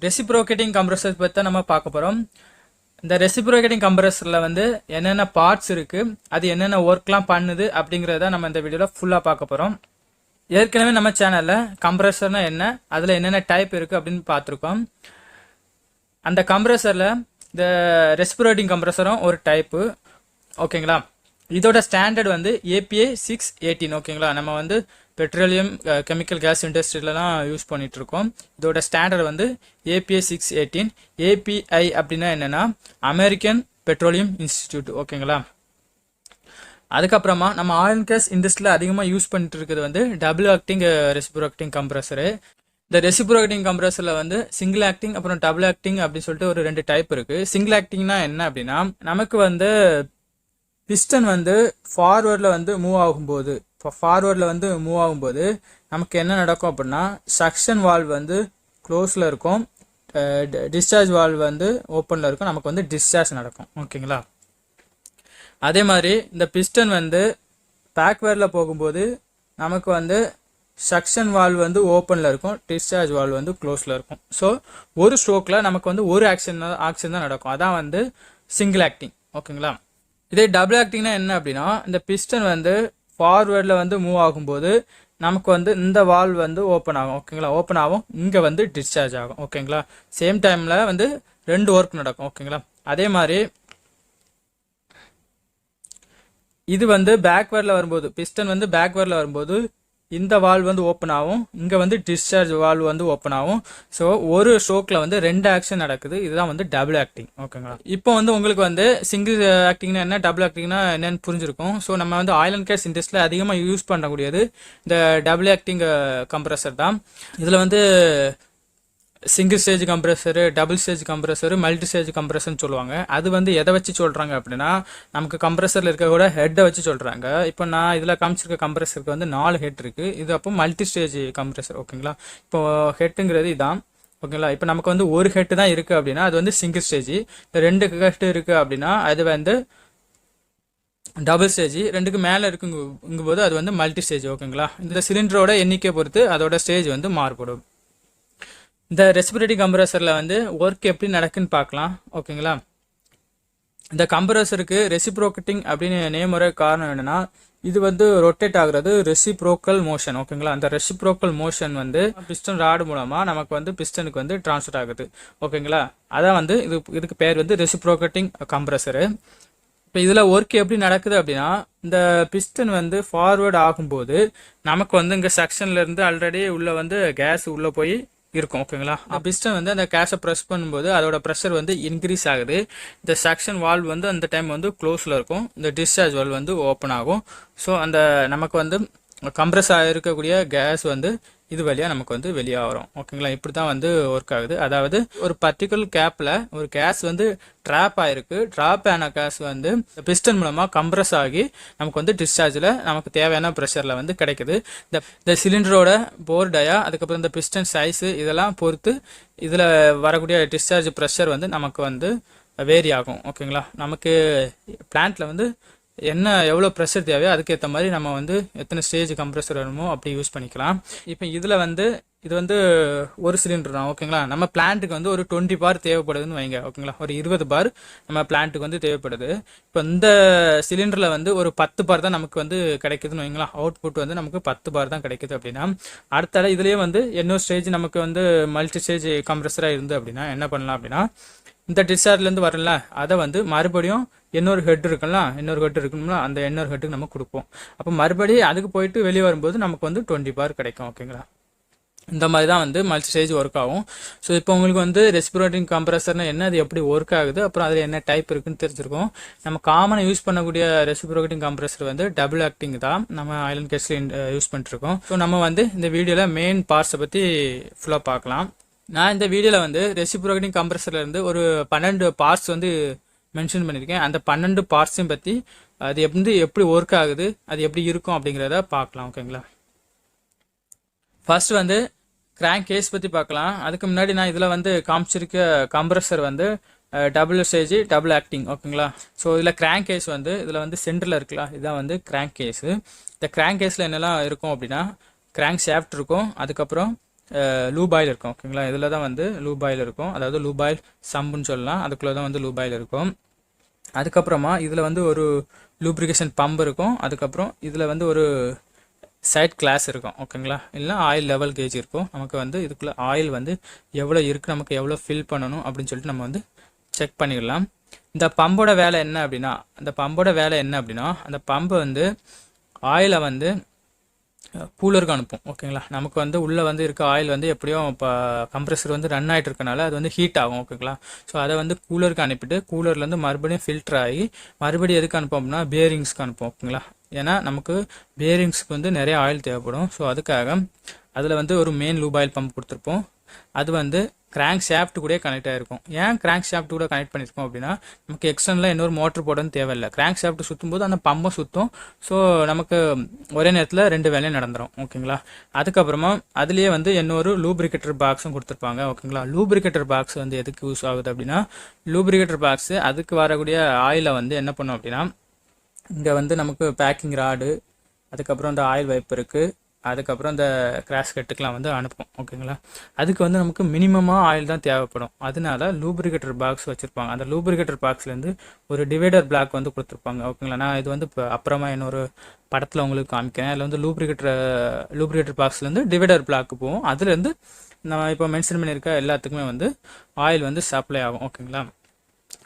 Reciprocating compressor பற்றி நம்ம பார்க்க போகிறோம். இந்த ரெசிப்ரோகேட்டிங் கம்ப்ரஸரில் வந்து என்னென்ன பார்ட்ஸ் இருக்குது, அது என்னென்ன ஒர்க்லாம் பண்ணுது அப்படிங்கிறத நம்ம இந்த வீடியோவில் ஃபுல்லாக பார்க்க போகிறோம். ஏற்கனவே நம்ம சேனலில் கம்ப்ரஸர்னா என்ன, அதில் என்னென்ன டைப் இருக்குது அப்படின்னு பார்த்துருக்கோம். அந்த கம்ப்ரஸரில் இந்த ரெசிப்ரோகேட்டிங் கம்ப்ரஸரும் ஒரு டைப்பு, ஓகேங்களா. இதோட ஸ்டாண்டர்ட் வந்து API 618, ஓகேங்களா. நம்ம வந்து பெட்ரோலியம் கெமிக்கல் கேஸ் இண்டஸ்ட்ரியிலலாம் யூஸ் பண்ணிட்டு இருக்கோம். இதோட ஸ்டாண்டர்ட் வந்து API 618. API அப்படின்னா என்னன்னா அமெரிக்கன் பெட்ரோலியம் இன்ஸ்டிடியூட், ஓகேங்களா. அதுக்கப்புறமா நம்ம ஆயில் அண்ட் கேஸ் இண்டஸ்ட்ரியில் அதிகமாக யூஸ் பண்ணிட்டு இருக்கிறது வந்து டபுள் ஆக்டிங் ரெசிப்ரோகேட்டிங் கம்ப்ரஸரு. இந்த ரெசிப்ரோகேட்டிங் கம்ப்ரஸரில் வந்து சிங்கிள் ஆக்டிங் அப்புறம் டபுள் ஆக்டிங் அப்படின்னு சொல்லிட்டு ஒரு 2 டைப் இருக்கு. சிங்கிள் ஆக்டிங்னா என்ன அப்படின்னா, நமக்கு வந்து பிஸ்டன் வந்து ஃபார்வர்டில் வந்து மூவ் ஆகும்போது நமக்கு என்ன நடக்கும் அப்படின்னா, சக்ஷன் வால்வ் வந்து க்ளோஸில் இருக்கும், டிஸ்சார்ஜ் வால்வ் வந்து ஓப்பனில் இருக்கும், நமக்கு வந்து டிஸ்சார்ஜ் நடக்கும், ஓகேங்களா. அதே மாதிரி இந்த பிஸ்டன் வந்து பேக்வேர்டில் போகும்போது நமக்கு வந்து சக்ஷன் வால்வ் வந்து ஓப்பனில் இருக்கும், டிஸ்சார்ஜ் வால்வ் வந்து க்ளோஸில் இருக்கும். ஸோ ஒரு ஸ்ட்ரோக்கில் நமக்கு வந்து ஒரு ஆக்ஷன் தான் நடக்கும். அதான் வந்து சிங்கிள் ஆக்டிங், ஓகேங்களா. இதே டபுள் ஆக்டிங்னா என்ன அப்படின்னா, இந்த பிஸ்டன் வந்து ஃபார்வேர்டில் வந்து மூவ் ஆகும்போது நமக்கு வந்து இந்த வால்வ் வந்து ஓப்பன் ஆகும், ஓகேங்களா. ஓப்பன் ஆகும், இங்கே வந்து டிஸ்சார்ஜ் ஆகும், ஓகேங்களா. சேம் டைமில் வந்து 2 ஒர்க் நடக்கும், ஓகேங்களா. அதே மாதிரி இது வந்து பேக்வேர்டில் வரும்போது, பிஸ்டன் வந்து பேக்வேர்டில் வரும்போது இந்த வால்வ் வந்து ஓப்பன் ஆகும், இங்கே வந்து டிஸ்சார்ஜ் வால்வ் வந்து ஓப்பன் ஆகும். ஸோ ஒரு ஸ்ட்ரோக்கில் வந்து 2 ஆக்ஷன் நடக்குது. இதுதான் வந்து டபுள் ஆக்டிங், ஓகேங்களா. இப்போ வந்து உங்களுக்கு வந்து சிங்கிள் ஆக்டிங்னா என்ன, டபுள் ஆக்டிங்னா என்னன்னு புரிஞ்சிருக்கும். ஸோ நம்ம வந்து ஆயில் அண்ட் கேஸ் இண்டஸ்ட்ரியில் அதிகமாக யூஸ் பண்ணக்கூடியது இந்த டபுள் ஆக்டிங் கம்ப்ரஸர் தான். இதில் வந்து single stage compressor, double stage compressor, multi stage கம்ப்ரஸர்னு சொல்லுவாங்க. அது வந்து எதை வச்சு சொல்கிறாங்க அப்படின்னா, நமக்கு கம்ப்ரஸரில் இருக்க கூட ஹெட்டை வச்சு சொல்கிறாங்க. இப்போ நான் இதில் காமிச்சிருக்க கம்ப்ரஸருக்கு வந்து 4 ஹெட் இருக்குது. இது அப்போ மல்டி ஸ்டேஜ் கம்ப்ரஸர், ஓகேங்களா. இப்போ ஹெட்டுங்கிறது இதான், ஓகேங்களா. இப்போ நமக்கு வந்து ஒரு ஹெட்டு தான் இருக்குது அப்படின்னா அது வந்து சிங்கிள் ஸ்டேஜ். இப்போ 2 ஹெட்டு இருக்குது அப்படின்னா அது வந்து டபுள் ஸ்டேஜ். 2க்கு மேலே இருக்குங்கும்போது அது வந்து மல்டி ஸ்டேஜ், ஓகேங்களா. இந்த சிலிண்டரோட எண்ணிக்கை பொறுத்து அதோட ஸ்டேஜ் வந்து மாறுபடும். இந்த ரெசிப்ரோகேட்டிங் கம்ப்ரஸரில் வந்து ஒர்க் எப்படி நடக்குன்னு பார்க்கலாம், ஓகேங்களா. இந்த கம்ப்ரஸருக்கு ரெசிப்ரோகேட்டிங் அப்படின்னு நேம் வர காரணம் என்னன்னா, இது வந்து ரொட்டேட் ஆகுறது ரெசிப்ரோக்கல் மோஷன், ஓகேங்களா. அந்த ரெசிப்ரோக்கல் மோஷன் வந்து பிஸ்டன் ராடு மூலமா நமக்கு வந்து பிஸ்டனுக்கு வந்து டிரான்ஸ்ஃபர் ஆகுது, ஓகேங்களா. அதான் வந்து இதுக்கு பேர் வந்து ரெசிப்ரோகேட்டிங் கம்ப்ரஸரு. இப்போ இதில் ஒர்க் எப்படி நடக்குது அப்படின்னா, இந்த பிஸ்டன் வந்து ஃபார்வேர்டு ஆகும்போது நமக்கு வந்து இங்கே செக்ஷன்லேருந்து ஆல்ரெடி உள்ளே வந்து கேஸ் உள்ளே போய் இருக்கும், ஓகேங்களா. பிஸ்டன் வந்து அந்த கேஸை ப்ரெஸ் பண்ணும்போது அதோட ப்ரெஷர் வந்து இன்க்ரீஸ் ஆகுது. இந்த செக்ஷன் வால்வ் வந்து அந்த டைம் வந்து க்ளோஸில் இருக்கும், இந்த டிஸ்சார்ஜ் வால்வ் வந்து ஓப்பன் ஆகும். ஸோ அந்த நமக்கு வந்து கம்ப்ரஸ் ஆகிருக்கக்கூடிய கேஸ் வந்து இது வழியாக நமக்கு வந்து வெளியே வரும், ஓகேங்களா. இப்படி தான் வந்து ஒர்க் ஆகுது. அதாவது ஒரு பர்டிகுலர் கேப்பில் ஒரு கேஸ் வந்து ட்ராப் ஆகிருக்கு, ட்ராப் ஆன கேஸ் வந்து பிஸ்டன் மூலமாக கம்ப்ரஸ் ஆகி நமக்கு வந்து டிஸ்சார்ஜில் நமக்கு தேவையான ப்ரெஷரில் வந்து கிடைக்குது. இந்த சிலிண்டரோட போர் டயா, அதுக்கப்புறம் இந்த பிஸ்டன் சைஸு இதெல்லாம் பொறுத்து இதில் வரக்கூடிய டிஸ்சார்ஜ் ப்ரெஷர் வந்து நமக்கு வந்து வேரி ஆகும், ஓகேங்களா. நமக்கு பிளான்ட்டில் வந்து என்ன எவ்வளோ ப்ரெஷர் தேவையோ அதுக்கேற்ற மாதிரி நம்ம வந்து எத்தனை ஸ்டேஜ் கம்ப்ரஸர் வேணுமோ அப்படி யூஸ் பண்ணிக்கலாம். இப்போ இதில் வந்து இது வந்து ஒரு சிலிண்டர் தான், ஓகேங்களா. நம்ம பிளான்ட்டுக்கு வந்து ஒரு 20 பார் தேவைப்படுதுன்னு வைங்க, ஓகேங்களா. ஒரு 20 பார் நம்ம பிளான்ட்டுக்கு வந்து தேவைப்படுது. இப்போ இந்த சிலிண்டரில் வந்து ஒரு 10 பார் தான் நமக்கு வந்து கிடைக்குதுன்னு வைங்களா. அவுட்புட் வந்து நமக்கு 10 பார் தான் கிடைக்குது அப்படின்னா, அடுத்தால இதுலேயே வந்து இன்னொரு ஸ்டேஜ் நமக்கு வந்து மல்டி ஸ்டேஜ் கம்ப்ரஸராக இருந்து அப்படின்னா என்ன பண்ணலாம் அப்படின்னா, இந்த டிஸ்சார்ஜ்லேருந்து வரல அதை வந்து மறுபடியும் இன்னொரு ஹெட் இருக்குங்களா, அந்த இன்னொரு ஹெட்டுக்கு நம்ம கொடுப்போம். அப்போ மறுபடியும் அதுக்கு போயிட்டு வெளியே வரும்போது நமக்கு வந்து 20 பார் கிடைக்கும், ஓகேங்களா. இந்த மாதிரி தான் வந்து மல்டி ஸ்டேஜ் ஒர்க் ஆகும். ஸோ இப்போ உங்களுக்கு வந்து ரெசிப்ரோகேட்டிங் கம்ப்ரஸர்னா என்ன, அது எப்படி ஒர்க் ஆகுது, அப்புறம் அதில் என்ன டைப் இருக்குன்னு தெரிஞ்சிருக்கும். நம்ம காமனாக யூஸ் பண்ணக்கூடிய ரெசிப்ரோகேட்டிங் கம்ப்ரஸர் வந்து டபுள் ஆக்டிங் தான் நம்ம ஆயில் அண்ட் கேஸில் யூஸ் பண்ணிட்டுருக்கோம். ஸோ நம்ம வந்து இந்த வீடியோவில் மெயின் பார்ட்ஸை பற்றி ஃபுல்லாக பார்க்கலாம். நான் இந்த வீடியோவில் வந்து ரெசிப்ரோகேட்டிங் கம்ப்ரஸர்லேருந்து ஒரு 12 பார்ட்ஸ் வந்து மென்ஷன் பண்ணியிருக்கேன். அந்த 12 பார்ட்ஸையும் பற்றி அது எப்படி ஒர்க் ஆகுது, அது எப்படி இருக்கும் அப்படிங்கிறத பார்க்கலாம், ஓகேங்களா. ஃபர்ஸ்ட் வந்து கிராங்க் கேஸ் பற்றி பார்க்கலாம். அதுக்கு முன்னாடி நான் இதில் வந்து காமிச்சிருக்க கம்ப்ரஸர் வந்து டபுள் ஸ்டேஜ் டபுள் ஆக்டிங், ஓகேங்களா. ஸோ இதில் கிராங்க் கேஸ் வந்து இதில் வந்து சென்டரில் இருக்கலாம், இதுதான் வந்து கிராங்க் கேஸு. இந்த கிராங்க் கேஸில் என்னெல்லாம் இருக்கும் அப்படின்னா, கிராங்க் ஷாஃப்ட் இருக்கும், அதுக்கப்புறம் லூப் ஆயில் இருக்கும் ஓகேங்களா. இதில் தான் வந்து லூப் ஆயில் இருக்கும், அதாவது லூப் ஆயில் சம்புன்னு சொல்லலாம், அதுக்குள்ளே தான் வந்து லூப் ஆயில் இருக்கும். அதுக்கப்புறமா இதில் வந்து ஒரு லூப்ரிகேஷன் பம்ப் இருக்கும். அதுக்கப்புறம் இதில் வந்து ஒரு சைட் கிளாஸ் இருக்கும் ஓகேங்களா, இல்லைனா ஆயில் லெவல் கேஜ் இருக்கும். நமக்கு வந்து இதுக்குள்ளே ஆயில் வந்து எவ்வளோ இருக்குது, நமக்கு எவ்வளோ ஃபில் பண்ணணும் அப்படின்னு சொல்லிட்டு நம்ம வந்து செக் பண்ணிடலாம். இந்த பம்போட வேலை என்ன அப்படின்னா அந்த பம்பு வந்து ஆயிலை வந்து கூலருக்கு அனுப்பும் ஓகேங்களா. நமக்கு வந்து உள்ளே வந்து இருக்க ஆயில் வந்து எப்படியும் இப்போ கம்ப்ரெசர் வந்து ரன் ஆகிட்டு இருக்கனால அது வந்து ஹீட் ஆகும் ஓகேங்களா. ஸோ அதை வந்து கூலருக்கு அனுப்பிட்டு கூலர்லேருந்து மறுபடியும் ஃபில்டர் ஆகி மறுபடியும் எதுக்கு அனுப்போம் அப்படின்னா பேரிங்ஸ்க்கு அனுப்போம் ஓகேங்களா. ஏன்னா நமக்கு பேரிங்ஸ்க்கு வந்து நிறைய ஆயில் தேவைப்படும். ஸோ அதுக்காக அதில் வந்து ஒரு மெயின் லூப் ஆயில் பம்ப் கொடுத்துருப்போம். அது வந்து கிராங்க் ஷாஃப்ட் கூட கனெக்ட் ஆகிருக்கும். ஏன் கிராங்க் ஷாஃப்ட் கூட கனெக்ட் பண்ணியிருக்கோம் அப்படின்னா நமக்கு எக்ஸ்டர்னலாக இன்னொரு மோட்டர் போடணும்னு தேவையில்லை. கிராங்க் ஷாஃப்ட் சுற்றும் போது அந்த பம்பும் சுற்றும். ஸோ நமக்கு ஒரே நேரத்தில் 2 வேலையும் நடந்துடும் ஓகேங்களா. அதுக்கப்புறமா அதுலேயே வந்து இன்னொரு லூப்ரிகேட்டர் பாக்ஸும் கொடுத்துருப்பாங்க ஓகேங்களா. லூப்ரிகேட்டர் பாக்ஸ் வந்து எதுக்கு யூஸ் ஆகுது அப்படின்னா லூப்ரிகேட்டர் பாக்ஸு அதுக்கு வரக்கூடிய ஆயிலை வந்து என்ன பண்ணும் அப்படின்னா இங்கே வந்து நமக்கு பேக்கிங் ராடு, அதுக்கப்புறம் இந்த ஆயில் வைப் இருக்குது, அதுக்கப்புறம் இந்த கிராஷ் கட்டுக்கெலாம் வந்து அனுப்பும் ஓகேங்களா. அதுக்கு வந்து நமக்கு மினிமமாக ஆயில் தான் தேவைப்படும். அதனால லூப்ரிகேட்டர் பாக்ஸ் வச்சுருப்பாங்க. அந்த லூப்ரிகேட்டர் பாக்ஸ்லேருந்து ஒரு டிவைடர் பிளாக் வந்து கொடுத்துருப்பாங்க ஓகேங்களா. நான் இது வந்து இப்போ அப்புறமா இன்னொரு படத்தில் உங்களுக்கு காமிக்கிறேன். அதில் வந்து லூப்ரிகேட்டர் பாக்ஸ்லேருந்து டிவைடர் பிளாக்கு போகும். அதுலேருந்து நம்ம இப்போ மென்ஷன் பண்ணியிருக்க எல்லாத்துக்குமே வந்து ஆயில் வந்து சப்ளை ஆகும் ஓகேங்களா.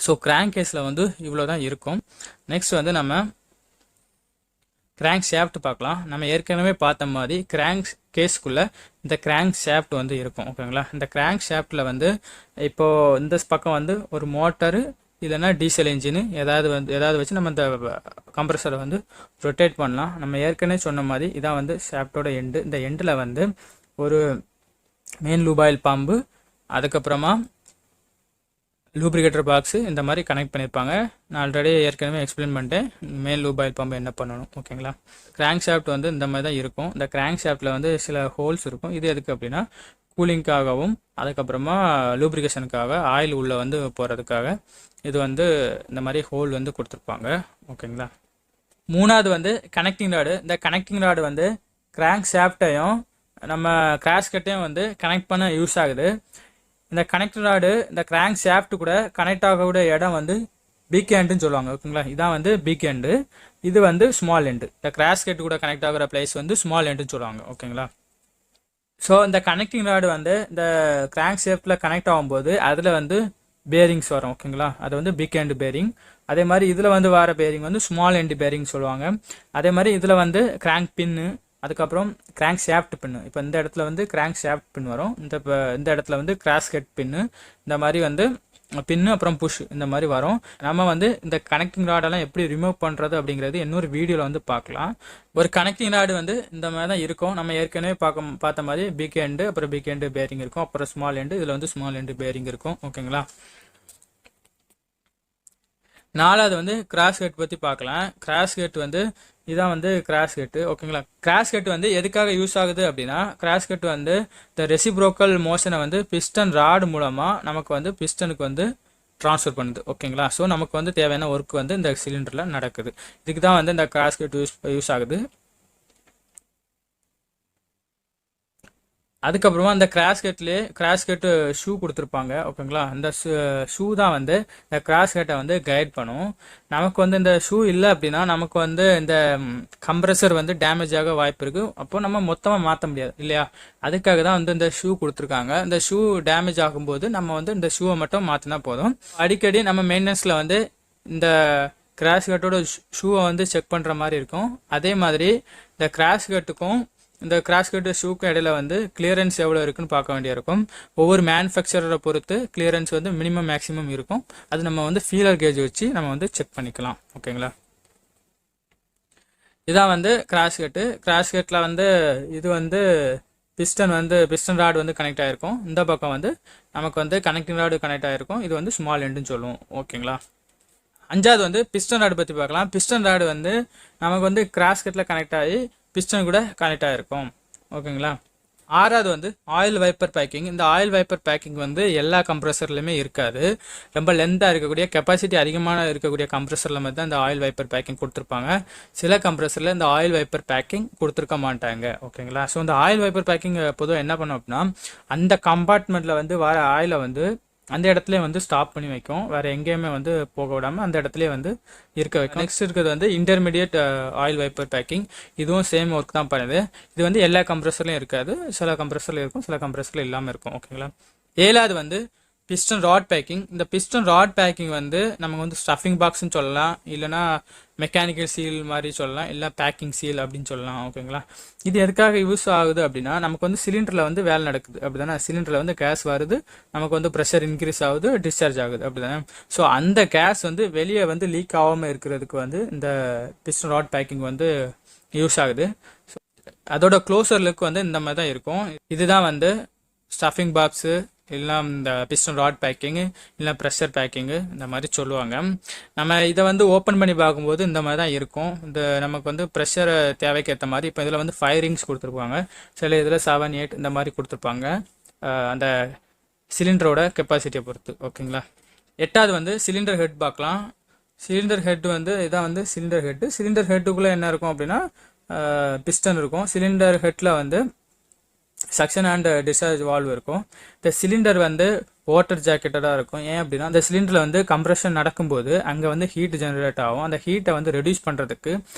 ஸோ கிராங்க் கேஸில் வந்து இவ்வளோ தான் இருக்கும். நெக்ஸ்ட் வந்து நம்ம கிராங்க் ஷாஃப்ட் பார்க்கலாம். நம்ம ஏற்கனவே பார்த்த மாதிரி கிராங்க் கேஸ்க்குள்ளே இந்த கிராங்க் ஷாஃப்ட் வந்து இருக்கும் ஓகேங்களா. இந்த கிராங்க் ஷாஃப்ட்டில் வந்து இப்போது இந்த பக்கம் வந்து ஒரு மோட்டரு இல்லைன்னா டீசல் இன்ஜினு ஏதாவது வச்சு நம்ம இந்த கம்ப்ரெசரை வந்து ரொட்டேட் பண்ணலாம். நம்ம ஏற்கனவே சொன்ன மாதிரி இதான் வந்து ஷாஃப்டோட எண்டு. இந்த எண்டில் வந்து ஒரு மெயின் லூப் ஆயில் பம்பு, அதுக்கப்புறமா லூப்ரிகேட்டர் பாக்ஸு இந்த மாதிரி கனெக்ட் பண்ணியிருப்பாங்க. நான் ஆல்ரெடி ஏற்கனவே எக்ஸ்பிளைன் பண்ணிட்டேன் மெயின் லூப் ஆயில் பம்பு என்ன பண்ணணும் ஓகேங்களா. கிராங்க் ஷாஃப்ட் வந்து இந்த மாதிரி தான் இருக்கும். இந்த கிராங்க் ஷாஃப்ட்டில் வந்து சில ஹோல்ஸ் இருக்கும். இது எதுக்கு அப்படின்னா கூலிங்காகவும் அதுக்கப்புறமா லூப்ரிகேஷனுக்காக ஆயில் உள்ளே வந்து போகிறதுக்காக இது வந்து இந்த மாதிரி ஹோல் வந்து கொடுத்துருப்பாங்க ஓகேங்களா. மூணாவது வந்து கனெக்டிங் ராடு. இந்த கனெக்டிங் ராடு வந்து கிராங்க் ஷாஃப்ட்டையும் நம்ம கிராஷ் கட்டையும் வந்து கனெக்ட் பண்ண யூஸ் ஆகுது. இந்த கனெக்டர் ராடு இந்த கிராங்க் ஷாஃப்ட் கூட கனெக்ட் ஆகக்கூடிய இடம் வந்து பிக் எண்டுன்னு சொல்லுவாங்க ஓகேங்களா. இதான் வந்து பிக் எண்டு, இது வந்து ஸ்மால் எண்டு. இந்த கிராஷ் கட் கூட கனெக்ட் ஆகிற பிளேஸ் வந்து ஸ்மால் எண்டுன்னு சொல்லுவாங்க ஓகேங்களா. ஸோ இந்த கனெக்டிங் ராடு வந்து இந்த கிராங்க் ஷாஃப்ட்டில் கனெக்ட் ஆகும்போது அதில் வந்து பேரிங்ஸ் வரும் ஓகேங்களா. அது வந்து பிக் எண்டு பேரிங். அதே மாதிரி இதில் வந்து வர பேரிங் வந்து ஸ்மால் எண்டு பேரிங் சொல்லுவாங்க. அதே மாதிரி இதில் வந்து கிராங்க் பின்னு, அதுக்கப்புறம் கிராங்க் ஷாஃப்ட் பின்னு. இப்போ இந்த இடத்துல வந்து கிராங்க் ஷாஃப்ட் பின் வரும், இந்த இடத்துல வந்து கிராஷ் கட் பின்னு, இந்த மாதிரி வந்து பின்னு அப்புறம் புஷ் இந்த மாதிரி வரும். நம்ம வந்து இந்த கனெக்டிங் ராடெல்லாம் எப்படி ரிமூவ் பண்ணுறது அப்படிங்கிறது இன்னொரு வீடியோவில் வந்து பார்க்கலாம். ஒரு கனெக்டிங் ராடு வந்து இந்த மாதிரி தான் இருக்கும். நம்ம ஏற்கனவே பார்த்த மாதிரி பிக் எண்டு, அப்புறம் பிக் எண்டு பேரிங் இருக்கும், அப்புறம் ஸ்மால் எண்டு, இதில் வந்து ஸ்மால் எண்டு பேரிங் இருக்கும் ஓகேங்களா. நாலாவது வந்து கிராஷ் கட் பற்றி பார்க்கலாம். கிராஷ் கட் வந்து இதான் வந்து கிராஷ் கட்டு ஓகேங்களா. கிராஷ் கட் வந்து எதுக்காக யூஸ் ஆகுது அப்படின்னா கிராஷ் கட் வந்து இந்த ரெசிப்ரோக்கல் மோஷனை வந்து பிஸ்டன் ராடு மூலமாக நமக்கு வந்து பிஸ்டனுக்கு வந்து ட்ரான்ஸ்ஃபர் பண்ணுது ஓகேங்களா. ஸோ நமக்கு வந்து தேவையான ஒர்க் வந்து இந்த சிலிண்டரில் நடக்குது. இதுக்கு தான் வந்து இந்த கிராஷ் கட் யூஸ் ஆகுது. அதுக்கப்புறமா அந்த கிராஷ் கட்டு ஷூ கொடுத்துருப்பாங்க ஓகேங்களா. அந்த ஷூ தான் வந்து இந்த கிராஷ் கட்டை வந்து கைட் பண்ணும். நமக்கு வந்து இந்த ஷூ இல்லை அப்படின்னா நமக்கு வந்து இந்த கம்ப்ரெசர் வந்து டேமேஜ் ஆக வாய்ப்பு இருக்கு. அப்போ நம்ம மொத்தமாக மாற்ற முடியாது இல்லையா. அதுக்காக தான் வந்து இந்த ஷூ கொடுத்துருக்காங்க. இந்த ஷூ டேமேஜ் ஆகும்போது நம்ம வந்து இந்த ஷூவை மட்டும் மாற்றினா போதும். அடிக்கடி நம்ம மெயின்டெனன்ஸில் வந்து இந்த கிராஷ் கட்டோட ஷூவை வந்து செக் பண்ணுற மாதிரி இருக்கும். அதே மாதிரி இந்த கிராஷ் கட்டுக்கும் இந்த கிராஷ் கட்டு ஷூக்கு இடையில வந்து கிளியரன்ஸ் எவ்வளோ இருக்குன்னு பார்க்க வேண்டியிருக்கும். ஒவ்வொரு மேனுஃபேக்சரரை பொறுத்து கிளியரன்ஸ் வந்து மினிமம் மேக்ஸிமம் இருக்கும். அது நம்ம வந்து ஃபீலர் கேஜ் வச்சு நம்ம வந்து செக் பண்ணிக்கலாம் ஓகேங்களா. இதான் வந்து கிராஷ் கட்டில் வந்து இது வந்து பிஸ்டன் ராடு வந்து கனெக்ட் ஆகிருக்கும். இந்த பக்கம் வந்து நமக்கு வந்து கனெக்டிங் ராடு கனெக்ட் ஆகிருக்கும். இது வந்து ஸ்மால் எண்டுன்னு சொல்லுவோம் ஓகேங்களா. அஞ்சாவது வந்து பிஸ்டன் ராடு பற்றி பார்க்கலாம். பிஸ்டன் ராடு வந்து நமக்கு வந்து கிராஷ் கட்டில் கனெக்ட் ஆகி பிஸ்டன் கூட கனெக்ட் ஆகிருக்கும் ஓகேங்களா. ஆறாவது வந்து ஆயில் வைப்பர் பேக்கிங். இந்த ஆயில் வைப்பர் பேக்கிங் வந்து எல்லா கம்ப்ரஸர்லையுமே இருக்காது. ரொம்ப லென்த்தாக இருக்கக்கூடிய கெப்பாசிட்டி அதிகமான இருக்கக்கூடிய கம்ப்ரஸரில் மட்டும் தான் இந்த ஆயில் வைப்பர் பேக்கிங் கொடுத்துருப்பாங்க. சில கம்ப்ரஸரில் இந்த ஆயில் வைப்பர் பேக்கிங் கொடுத்துருக்க மாட்டாங்க. ஓகேங்களா? ஸோ இந்த ஆயில் வைப்பர் பேக்கிங் பொதுவாக என்ன பண்ணோம் அப்படின்னா அந்த கம்பார்ட்மெண்ட்டில் வந்து வர ஆயிலை வந்து அந்த இடத்துல வந்து ஸ்டாப் பண்ணி வைக்கும். வேறு எங்கேயுமே வந்து போக விடாமல் அந்த இடத்துல வந்து இருக்க வைக்கும். நெக்ஸ்ட் இருக்கிறது வந்து இன்டர்மீடியட் ஆயில் வைப்பர் பேக்கிங். இதுவும் சேம் ஒர்க் தான் பண்ணுது. இது வந்து எல்லா கம்ப்ரஸர்லையும் இருக்காது. சில கம்ப்ரஸரில் இருக்கும், சில கம்ப்ரஸரில் இல்லாமல் இருக்கும். ஓகேங்களா? ஏழாவது வந்து பிஸ்டன் ராட் பேக்கிங். இந்த பிஸ்டன் ராட் பேக்கிங் வந்து நமக்கு வந்து ஸ்டஃபிங் பாக்ஸ்ன்னு சொல்லலாம், இல்லைனா மெக்கானிக்கல் சீல் மாதிரி சொல்லலாம், இல்லை பேக்கிங் சீல் அப்படின்னு சொல்லலாம். ஓகேங்களா? இது எதுக்காக யூஸ் ஆகுது அப்படின்னா நமக்கு வந்து சிலிண்டரில் வந்து வேலை நடக்குது அப்படிதானே. சிலிண்டரில் வந்து கேஸ் வருது, நமக்கு வந்து ப்ரெஷர் இன்க்ரீஸ் ஆகுது, டிஸ்சார்ஜ் ஆகுது அப்படிதானே. ஸோ அந்த கேஸ் வந்து வெளியே வந்து லீக் ஆகாமல் இருக்கிறதுக்கு வந்து இந்த பிஸ்டன் ராட் பேக்கிங் வந்து யூஸ் ஆகுது. ஸோ அதோட க்ளோசர் லுக் வந்து இந்த மாதிரி தான் இருக்கும். இதுதான் வந்து ஸ்டஃபிங் பாக்ஸு, இல்லைனா இந்த பிஸ்டன் ராட் பேக்கிங்கு, இல்லை ப்ரெஷர் பேக்கிங்கு இந்த மாதிரி சொல்லுவாங்க. நம்ம இதை வந்து ஓப்பன் பண்ணி பார்க்கும்போது இந்த மாதிரி தான் இருக்கும். இந்த நமக்கு வந்து ப்ரெஷர் தேவைக்கு ஏற்ற மாதிரி இப்போ இதில் வந்து 5 ரிங்ஸ் கொடுத்துருப்பாங்க, சில இதில் 7, 8 இந்த மாதிரி கொடுத்துருப்பாங்க அந்த சிலிண்டரோட கெப்பாசிட்டியை பொறுத்து. ஓகேங்களா? எட்டாவது வந்து சிலிண்டர் ஹெட் பார்க்கலாம். சிலிண்டர் ஹெட் வந்து இதான் வந்து சிலிண்டர் ஹெட்டு. சிலிண்டர் ஹெட்டுக்குள்ளே என்ன இருக்கும் அப்படின்னா பிஸ்டன் இருக்கும். சிலிண்டர் ஹெட்டில் வந்து சக்ஷன் அண்ட் டிஸ்சார்ஜ் வால்வ் இருக்கும். இந்த சிலிண்டர் வந்து வாட்டர் ஜாக்கெட்டடாக இருக்கும். ஏன் அப்படின்னா அந்த சிலிண்டரில் வந்து கம்ப்ரெஷன் நடக்கும்போது அங்கே வந்து ஹீட் ஜெனரேட் ஆகும். அந்த ஹீட்டை வந்து ரெடியூஸ் பண்ணுறதுக்கு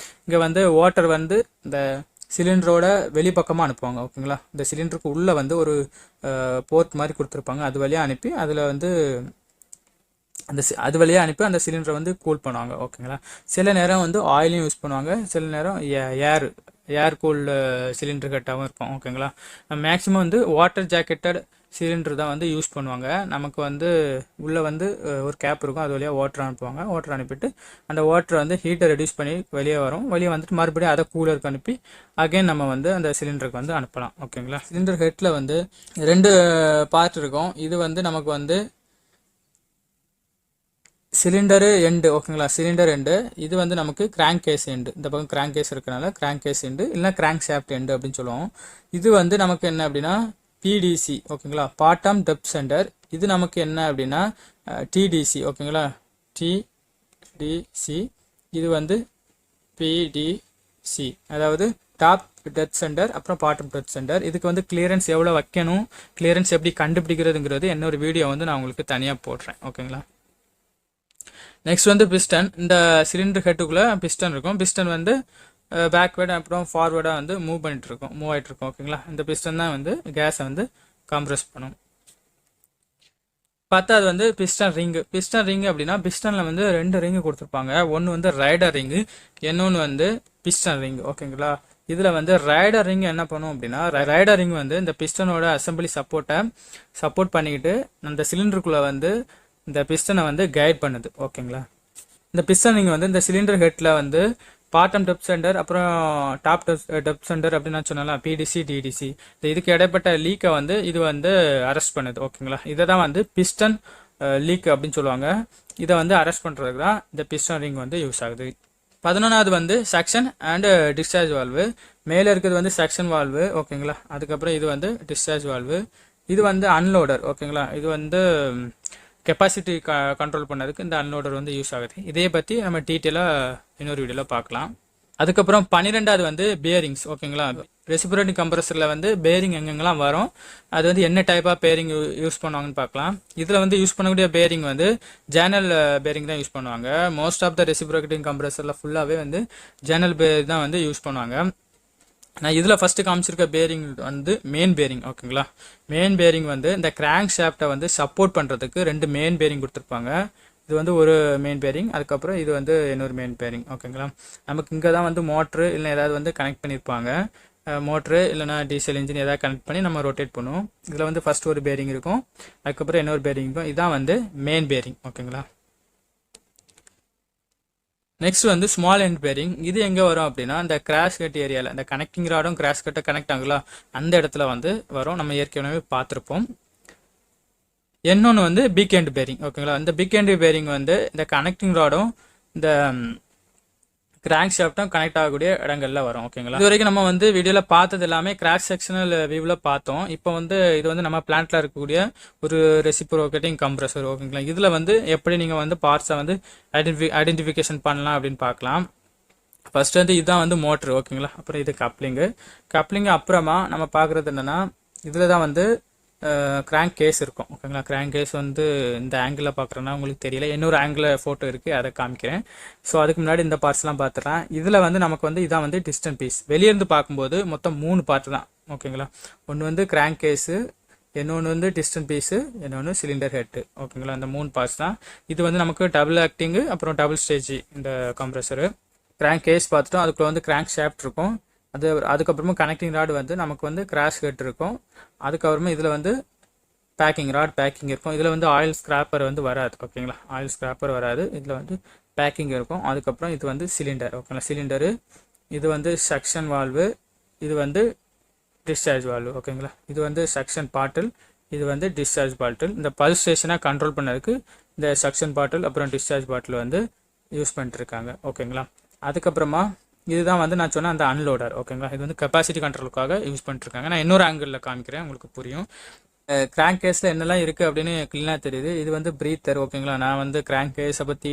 இங்கே வந்து வாட்டர் வந்து இந்த சிலிண்டரோட வெளிப்பக்கமாக அனுப்புவாங்க. ஓகேங்களா? இந்த சிலிண்டருக்கு உள்ளே வந்து ஒரு போர்ட் மாதிரி கொடுத்துருப்பாங்க, அது வழியாக அனுப்பி அதில் வந்து அது வழியாக அனுப்பி அந்த சிலிண்டரை வந்து கூல் பண்ணுவாங்க. ஓகேங்களா? சில நேரம் வந்து ஆயிலையும் யூஸ் பண்ணுவாங்க, சில நேரம் ஏர் கூல் சிலிண்டர் கட்டாகவும் இருக்கும். ஓகேங்களா? மேக்ஸிமம் வந்து வாட்டர் ஜாக்கெட்டட் சிலிண்டர் தான் வந்து யூஸ் பண்ணுவாங்க. நமக்கு வந்து உள்ளே வந்து ஒரு கேப் இருக்கும், அது வழியாக வாட்டர் அனுப்புவாங்க. வாட்டர் அனுப்பிட்டு அந்த வாட்டரை வந்து ஹீட்டை ரெடியூஸ் பண்ணி வெளியே வரும். வெளியே வந்துட்டு மறுபடியும் அதை கூலருக்கு அனுப்பி அகைன் நம்ம வந்து அந்த சிலிண்டருக்கு வந்து அனுப்பலாம். ஓகேங்களா? சிலிண்டர் ஹெட்டில் வந்து 2 பார்ட் இருக்கும். இது வந்து நமக்கு வந்து சிலிண்டரு எண்டு. ஓகேங்களா? Cylinder end. இது வந்து நமக்கு கிராங்க் கேஸ் எண்டு. இந்த பக்கம் கிராங்க் கேஸ் இருக்கனால கிராங்க் கேஸ் எண்டு, இல்லைனா கிராங்க் ஷாஃப்ட் எண்டு அப்படின்னு சொல்லுவோம். இது வந்து நமக்கு என்ன அப்படின்னா பிடிசி. ஓகேங்களா? Bottom depth centre. இது நமக்கு என்ன அப்படின்னா டிடிசி. ஓகேங்களா? டிடிசி. இது வந்து பிடிசி, அதாவது டாப் டெத் சென்டர், அப்புறம் பாட்டம் டெத் சென்டர். இதுக்கு வந்து கிளியரன்ஸ் எவ்வளோ வைக்கணும், கிளியரன்ஸ் எப்படி கண்டுபிடிக்கிறதுங்கிறது இன்னொரு வீடியோ வந்து நான் உங்களுக்கு தனியாக போடுறேன். ஓகேங்களா? நெக்ஸ்ட் வந்து பிஸ்டன். இந்த சிலிண்டர் ஹெட்டுக்குள்ளே பிஸ்டன் இருக்கும். பிஸ்டன் வந்து பேக்வேர்டு அப்புறம் ஃபார்வேர்டாக வந்து மூவ் ஆகிட்டு இருக்கும். ஓகேங்களா? இந்த பிஸ்டன் தான் வந்து கேஸை வந்து கம்ப்ரெஸ் பண்ணும். 10வது வந்து பிஸ்டன் ரிங்கு. பிஸ்டன் ரிங்கு அப்படின்னா பிஸ்டனில் வந்து 2 ரிங்கு கொடுத்துருப்பாங்க. ஒன்று வந்து ரைடர் ரிங்கு, இன்னொன்று வந்து பிஸ்டன் ரிங்கு. ஓகேங்களா? இதில் வந்து ரைடர் ரிங் என்ன பண்ணும் அப்படின்னா ரைடர் ரிங் வந்து இந்த பிஸ்டனோட அசம்பிளி சப்போர்ட் பண்ணிக்கிட்டு அந்த சிலிண்டருக்குள்ளே வந்து இந்த பிஸ்டனை வந்து கைட் பண்ணுது. ஓகேங்களா? இந்த பிஸ்டன் ரிங் வந்து இந்த சிலிண்டர் ஹெட்டில் வந்து பாட்டம் டெப்த் சென்டர் அப்புறம் டாப் டெப்த் சென்டர் அப்படின்னு நான் சொன்னலாம், பிடிசி டிடிசி. இதுக்கு இடைப்பட்ட லீக்கை வந்து இது வந்து அரெஸ்ட் பண்ணுது. ஓகேங்களா? இதை தான் வந்து பிஸ்டன் லீக் அப்படின்னு சொல்லுவாங்க. இதை வந்து அரெஸ்ட் பண்ணுறதுக்கு தான் இந்த பிஸ்டன் ரிங் வந்து யூஸ் ஆகுது. 11வது வந்து சக்ஷன் அண்ட் டிஸ்சார்ஜ் வால்வு. மேலே இருக்கிறது வந்து சக்ஷன் வால்வு. ஓகேங்களா? அதுக்கப்புறம் இது வந்து டிஸ்சார்ஜ் வால்வு. இது வந்து அன்லோடர். ஓகேங்களா? இது வந்து கெப்பாசிட்டி கண்ட்ரோல் பண்ணதுக்கு இந்த அன்லோடர் வந்து யூஸ் ஆகுது. இதே பற்றி நம்ம டீட்டெயிலாக இன்னொரு வீடியோவில் பார்க்கலாம். அதுக்கப்புறம் 12வது வந்து பேரிங்ஸ். ஓகேங்களா? ரெசிப்ரோகேட்டிங் கம்ப்ரஸரில் வந்து பேரிங் எங்கெங்கெல்லாம் வரும், அது வந்து என்ன டைப் ஆஃப் பேரிங் யூஸ் பண்ணுவாங்கன்னு பார்க்கலாம். இதில் வந்து யூஸ் பண்ணக்கூடிய பேரிங் வந்து ஜேர்னல் பேரிங் தான் யூஸ் பண்ணுவாங்க. மோஸ்ட் ஆஃப் த ரெசிப்ரோகேட்டிங் கம்ப்ரஸரில் ஃபுல்லாகவே வந்து ஜேர்னல் பேரிங் தான் வந்து யூஸ் பண்ணுவாங்க. நான் இதில் ஃபஸ்ட்டு காமிச்சிருக்க பேரிங் வந்து மெயின் பேரிங். ஓகேங்களா? மெயின் பேரிங் வந்து இந்த கிராங்க் ஷாஃப்டை வந்து சப்போர்ட் பண்ணுறதுக்கு 2 மெயின் பேரிங் கொடுத்துருப்பாங்க. இது வந்து ஒரு மெயின் பேரிங், அதுக்கப்புறம் இது வந்து இன்னொரு மெயின் பேரிங். ஓகேங்களா? நமக்கு இங்கே தான் வந்து மோட்ரு இல்லை ஏதாவது வந்து கனெக்ட் பண்ணியிருப்பாங்க. மோட்ரு இல்லைனா டீசல் இன்ஜின் ஏதாவது கனெக்ட் பண்ணி நம்ம ரொட்டேட் பண்ணுவோம். இதில் வந்து ஃபஸ்ட் ஒரு பேரிங் இருக்கும், அதுக்கப்புறம் இன்னொரு பேரிங் இருக்கும். இதுதான் வந்து மெயின் பேரிங். ஓகேங்களா? நெக்ஸ்ட் வந்து ஸ்மால் எண்ட் பேரிங். இது எங்கே வரும் அப்படின்னா இந்த கிராஷ் கட் ஏரியாவில், இந்த கனெக்டிங் ராடும் கிராஷ் கட்டை கனெக்ட் ஆகுங்களா அந்த இடத்துல வந்து வரும். நம்ம ஏற்கனவே பார்த்துருப்போம். இன்னொன்று வந்து பிக் எண்ட் பேரிங். ஓகேங்களா? இந்த பிக் எண்ட் பேரிங் வந்து இந்த கனெக்டிங் ராடும் இந்த கிராங்க் ஷாஃப்ட்டும் கனெக்ட் ஆகக்கூடிய இடங்கள்ல வரும். ஓகேங்களா, இது வரைக்கும் நம்ம வந்து வீடியோல பார்த்தது எல்லாமே கிராஸ் செக்ஷனல் வியூல பார்த்தோம். இப்போ வந்து இது வந்து நம்ம பிளான்ட்ல இருக்கக்கூடிய ஒரு ரெசிப்ரோகேட்டிங் கம்ப்ரஸர். ஓகேங்களா, இதுல வந்து எப்படி நீங்க வந்து பார்ட்ஸை வந்து ஐடென்டிஃபிகேஷன் பண்ணலாம் அப்படின்னு பார்க்கலாம். ஃபர்ஸ்ட் வந்து இதுதான் வந்து மோட்ரு. ஓகேங்களா, அப்புறம் இது கப்ளிங்கு அப்புறமா நம்ம பார்க்குறது என்னன்னா இதில் தான் வந்து கிராங்க் கேஸ் இருக்கும். ஓகேங்களா, கிராங்க் கேஸ் வந்து இந்த ஆங்கிளில் பார்க்குறேன்னா உங்களுக்கு தெரியல, இன்னொரு ஆங்கிள் ஃபோட்டோ இருக்குது, அதை காமிக்கிறேன். ஸோ அதுக்கு முன்னாடி இந்த பார்ட்ஸ்லாம் பார்த்துறேன். இதில் வந்து நமக்கு வந்து இதான் வந்து டிஸ்டன் பீஸ். வெளியேருந்து பார்க்கும்போது மொத்தம் 3 பார்ட் தான். ஓகேங்களா, ஒன்று வந்து கிராங்க் கேஸு, இன்னொன்று வந்து டிஸ்டன் பீஸு, இன்னொன்று சிலிண்டர் ஹெட்டு. ஓகேங்களா, இந்த 3 பார்ட்ஸ் தான். இது வந்து நமக்கு டபுள் ஆக்டிங்கு, அப்புறம் டபுள் ஸ்டேஜ் இந்த கம்ப்ரஸரு. கிராங்க் கேஸ் பார்த்துட்டோம், அதுக்குள்ள வந்து கிராங்க் ஷாஃப்ட் இருக்கும். அதுக்கப்புறமா கனெக்டிங் ராட் வந்து நமக்கு வந்து கிராஸ் ஹெட் இருக்கும். அதுக்கப்புறமா இதில் வந்து பேக்கிங் இருக்கும். இதில் வந்து ஆயில் ஸ்கிராப்பர் வந்து வராது. ஓகேங்களா, ஆயில் ஸ்கிராப்பர் வராது, இதில் வந்து பேக்கிங் இருக்கும். அதுக்கப்புறம் இது வந்து சிலிண்டர். ஓகேங்களா, சிலிண்டரு, இது வந்து சக்ஷன் வால்வு, இது வந்து டிஸ்சார்ஜ் வால்வு. ஓகேங்களா, இது வந்து சக்ஷன் பாட்டில், இது வந்து டிஸ்சார்ஜ் பாட்டில். இந்த பல்ஸ் ஸ்டேஷனை கண்ட்ரோல் பண்ணதுக்கு இந்த சக்ஷன் பாட்டில் அப்புறம் டிஸ்சார்ஜ் பாட்டில் வந்து யூஸ் பண்ணிட்டுருக்காங்க. ஓகேங்களா, அதுக்கப்புறமா இதுதான் வந்து நான் சொன்ன அந்த அன்லோடர். ஓகேங்களா, இது வந்து கெப்பாசிட்டி கண்ட்ரோலுக்காக யூஸ் பண்ணிட்டுருக்காங்க. நான் இன்னொரு ஆங்கிளில் காமிக்கிறேன், உங்களுக்கு புரியும். கிராங்க் கேஸில் என்னெல்லாம் இருக்குது அப்படின்னு கிளீனாக தெரியுது. இது வந்து ப்ரீத்தர். ஓகேங்களா, நான் வந்து கிராங்க் கேஸை பற்றி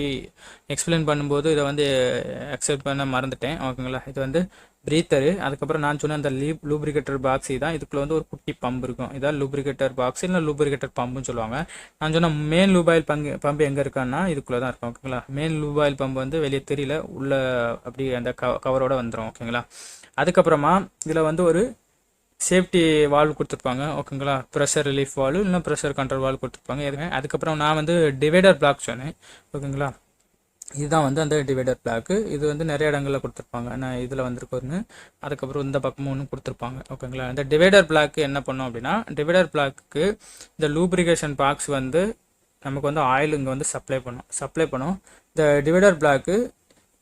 எக்ஸ்பிளைன் பண்ணும்போது இதை வந்து அக்செப்ட் பண்ண மறந்துட்டேன். ஓகேங்களா, இது வந்து ப்ரீத்தரு. அதுக்கப்புறம் நான் சொன்ன அந்த லூப்ரிகேட்டர் பாக்ஸ் தான். இதுக்குள்ள வந்து ஒரு குட்டி பம்பு இருக்கும். இதான் லூப்ரிகேட்டர் பாக்ஸ், இல்லை லூப்ரிகேட்டர் பம்புன்னு சொல்லுவாங்க. நான் சொன்ன மெயின் லூபாயில் பம்பு எங்கே இருக்கான்னா இதுக்குள்ளே தான் இருக்கும். ஓகேங்களா, மெயின் லூபாயில் பம்பு வந்து வெளியே தெரியல, உள்ள அப்படி அந்த கவரோட வந்துடும். ஓகேங்களா, அதுக்கப்புறமா இதில் வந்து ஒரு சேஃப்டி வால்வ் கொடுத்துருப்பாங்க. ஓகேங்களா, ப்ரெஷர் ரிலீஃப் வால்வ் இல்லைன்னா ப்ரெஷர் கண்ட்ரோல் வால்வ் கொடுத்துருப்பாங்க. அதுக்கப்புறம் நான் வந்து டிவைடர் பிளாக் சொன்னேன். ஓகேங்களா, இதுதான் வந்து அந்த டிவைடர் பிளாக்கு. இது வந்து நிறைய இடங்களில் கொடுத்துருப்பாங்க. நான் இதில் வந்திருக்கோன்னு, அதுக்கப்புறம் இந்த பக்கமும் ஒன்று கொடுத்துருப்பாங்க. ஓகேங்களா, இந்த டிவைடர் பிளாக்கு என்ன பண்ணோம் அப்படின்னா, டிவைடர் பிளாக்கு இந்த லூப்ரிகேஷன் பாக்ஸ் வந்து நமக்கு வந்து ஆயில் இங்கே வந்து சப்ளை பண்ணும். இந்த டிவைடர் பிளாக்கு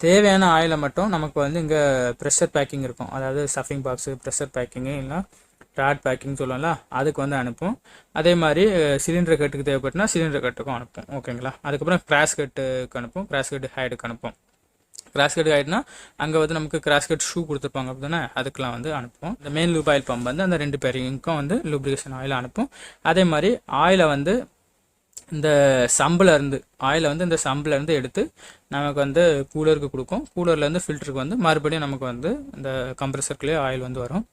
தேவையான ஆயிலை மட்டும் நமக்கு வந்து இங்கே ப்ரெஷர் பேக்கிங் இருக்கும். அதாவது ஸ்டஃபிங் பாக்ஸு, ப்ரெஷர் பேக்கிங்கு, இல்லை ராட் பேக்கிங் சொல்லல, அதுக்கு வந்து அனுப்பும். அதே மாதிரி சிலிண்டர் கட்டுக்கு தேவைப்பட்டுனா சிலிண்டர் கட்டுக்கும் அனுப்பும். ஓகேங்களா, அதுக்கப்புறம் கிராஸ் கட்டுக்கு அனுப்பும், கிராஸ் கட்டு ஹைடுக்கு அனுப்பும். கிராஸ் கட்டு ஹைட்னா அங்கே வந்து நமக்கு கிராஸ் கட் ஷூ கொடுத்துருப்பாங்க அப்படின்னா அதுக்கெலாம் வந்து அனுப்பும். இந்த மெயின் லூப் ஆயில் பம்ப் வந்து அந்த 2 பேருக்கும் வந்து லூப்ரிகேஷன் ஆயில் அனுப்பும். அதே மாதிரி ஆயிலை வந்து இந்த ஆயிலை வந்து இந்த சம்பிலேருந்து எடுத்து நமக்கு வந்து கூலருக்கு கொடுக்கும். கூலர்லேருந்து ஃபில்டருக்கு வந்து மறுபடியும் நமக்கு வந்து இந்த கம்ப்ரெசருக்குள்ளேயே ஆயில் வந்து வரும்.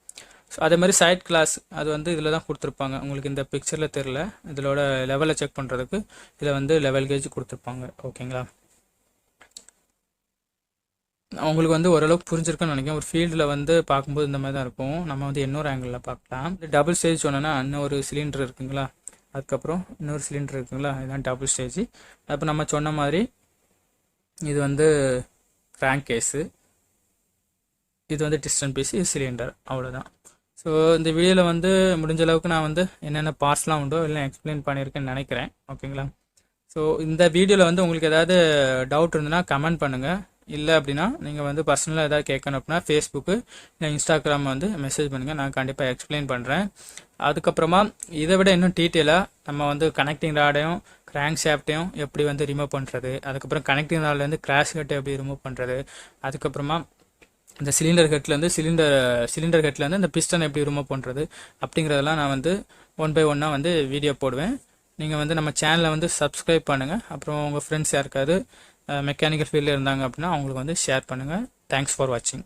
ஸோ அதே மாதிரி சைட் கிளாஸ் அது வந்து இதில் தான் கொடுத்துருப்பாங்க. உங்களுக்கு இந்த பிக்சரில் தெரில, இதோட லெவலை செக் பண்ணுறதுக்கு இதில் வந்து லெவல் கேஜ் கொடுத்துருப்பாங்க. ஓகேங்களா, உங்களுக்கு வந்து ஓரளவுக்கு புரிஞ்சிருக்குன்னு நினைக்கிறேன். ஒரு ஃபீல்டில் வந்து பார்க்கும்போது இந்த மாதிரி தான் இருக்கும். நம்ம வந்து இன்னொரு ஆங்கிளில் பார்க்கலாம். டபுள் ஸ்டேஜ் சொன்னோன்னா இன்னொரு சிலிண்டர் இருக்குங்களா, அதுக்கப்புறம் இன்னொரு சிலிண்டர் இருக்குங்களா, இதுதான் டபுள் ஸ்டேஜ். அப்போ நம்ம சொன்ன மாதிரி இது வந்து கிராங்க் கேஸு, இது வந்து டிஸ்டன் பீஸ், இது சிலிண்டர், அவ்வளோதான். ஸோ இந்த வீடியோவில் வந்து முடிஞ்ச அளவுக்கு நான் வந்து என்னென்ன பார்ட்ஸ்லாம் உண்டோ எல்லாம் எக்ஸ்பிளைன் பண்ணியிருக்கேன்னு நினைக்கிறேன். ஓகேங்களா, ஸோ இந்த வீடியோவில் வந்து உங்களுக்கு ஏதாவது டவுட் இருந்ததுன்னா கமெண்ட் பண்ணுங்கள். இல்லை அப்படின்னா நீங்கள் வந்து பர்சனலாக ஏதாவது கேட்கணும் அப்படின்னா ஃபேஸ்புக்கு இல்லை இன்ஸ்டாகிராம் வந்து மெசேஜ் பண்ணுங்கள், நான் கண்டிப்பாக எக்ஸ்பிளைன் பண்ணுறேன். அதுக்கப்புறமா இதை விட இன்னும் டீட்டெயிலாக நம்ம வந்து கனெக்டிங் ராடையும் கிராங்க் ஷாஃப்ட்டையும் எப்படி வந்து ரிமூவ் பண்ணுறது, அதுக்கப்புறம் கனெக்டிங் ராட்லேருந்து கிராஷ் ஹெட்டை எப்படி ரிமூவ் பண்ணுறது, அதுக்கப்புறமா இந்த சிலிண்டர் ஹெட்லேருந்து இந்த பிஸ்டன் எப்படி ரிமூவ் பண்ணுறது அப்படிங்கிறதெல்லாம் நான் வந்து 1 by 1 வந்து வீடியோ போடுவேன். நீங்கள் வந்து நம்ம சேனலை வந்து சப்ஸ்கிரைப் பண்ணுங்கள். அப்புறம் உங்கள் ஃப்ரெண்ட்ஸ் யாருக்காவது மெக்கானிக்கல் ஃபீல்டில் இருந்தாங்க அப்படின்னா அவங்களுக்கு வந்து ஷேர் பண்ணுங்கள். தேங்க்ஸ் ஃபார் வாட்சிங்.